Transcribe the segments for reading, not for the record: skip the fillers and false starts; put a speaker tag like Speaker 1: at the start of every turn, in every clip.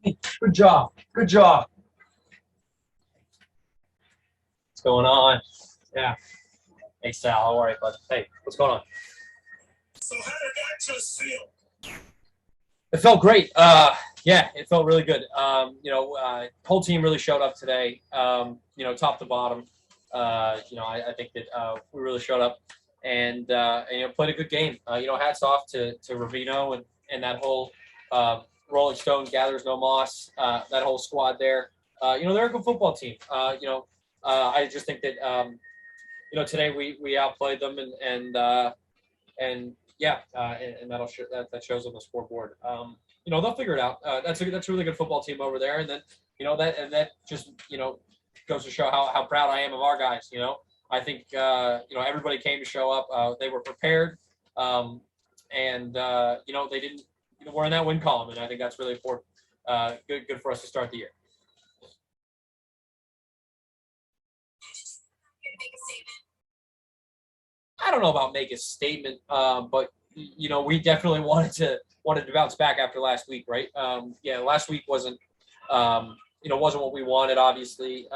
Speaker 1: Good job. Good job. What's going on? Yeah. Hey, Sal. How are you, bud? Hey, what's going on?
Speaker 2: So how did that just feel?
Speaker 1: It felt great. Yeah, it felt really good. Whole team really showed up today. Top to bottom. I think that we really showed up and played a good game. Hats off to Ravino and that whole Rolling Stone gathers no moss. That whole squad there. They're a good football team. I just think that today we outplayed them and yeah, and that'll that shows on the scoreboard. They'll figure it out. That's a really good football team over there, and then that just goes to show how proud I am of our guys. I think everybody came to show up. They were prepared, and they didn't. We're in that win column, and I think that's really important. Good for us to start the year. I don't know about make a statement, but we definitely wanted to bounce back after last week, right? Yeah, last week wasn't what we wanted. Obviously,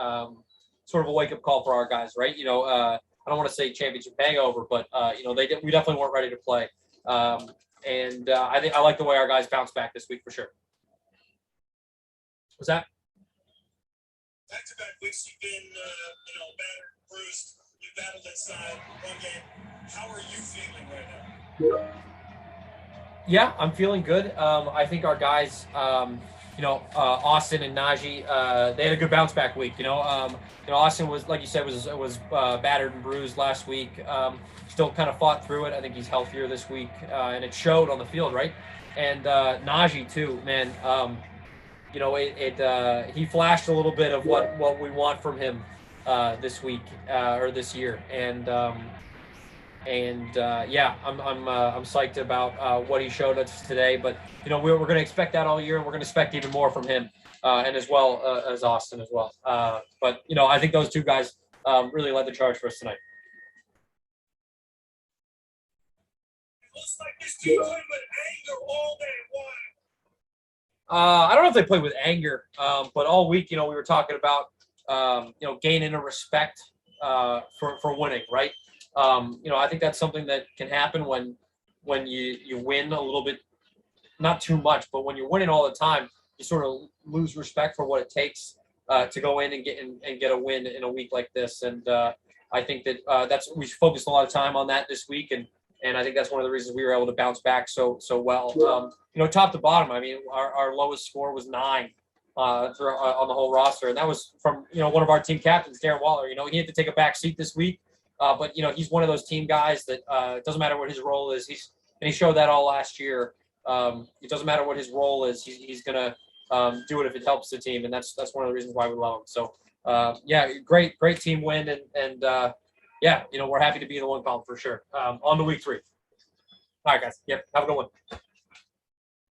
Speaker 1: sort of a wake up call for our guys, right? I don't want to say championship hangover, but we definitely weren't ready to play. I think I like the way our guys bounced back this week for sure. Was that?
Speaker 2: Back-to-back weeks you've been, battered, bruised. You battled inside one game. How are you feeling right now?
Speaker 1: Yeah, I'm feeling good. I think our guys, Austin and Najee, they had a good bounce back week. Austin was, like you said, was battered and bruised last week. Still kind of fought through it. I think he's healthier this week, and it showed on the field, right? And Najee too, man. He flashed a little bit of what we want from him this week or this year, yeah, I'm psyched about what he showed us today. But we're going to expect that all year, and we're going to expect even more from him, and as well as Austin as well. But I think those two guys really led the charge for us tonight.
Speaker 2: It looks like this team played with anger all day. Why?
Speaker 1: I don't know if they played with anger, but all week, we were talking about gaining a respect for winning, right? I think that's something that can happen when you win a little bit, not too much, but when you're winning all the time, you sort of lose respect for what it takes to go in and get a win in a week like this. And I think that we focused a lot of time on that this week, and I think that's one of the reasons we were able to bounce back so well. Top to bottom, I mean, our lowest score was 9 on the whole roster, and that was from one of our team captains, Darren Waller. He had to take a back seat this week. But he's one of those team guys that it doesn't matter what his role is. He showed that all last year. It doesn't matter what his role is. He's gonna do it if it helps the team, and that's one of the reasons why we love him. So yeah, great team win, and yeah, we're happy to be in the one column for sure. On to week 3. All right, guys. Yep, have a good one.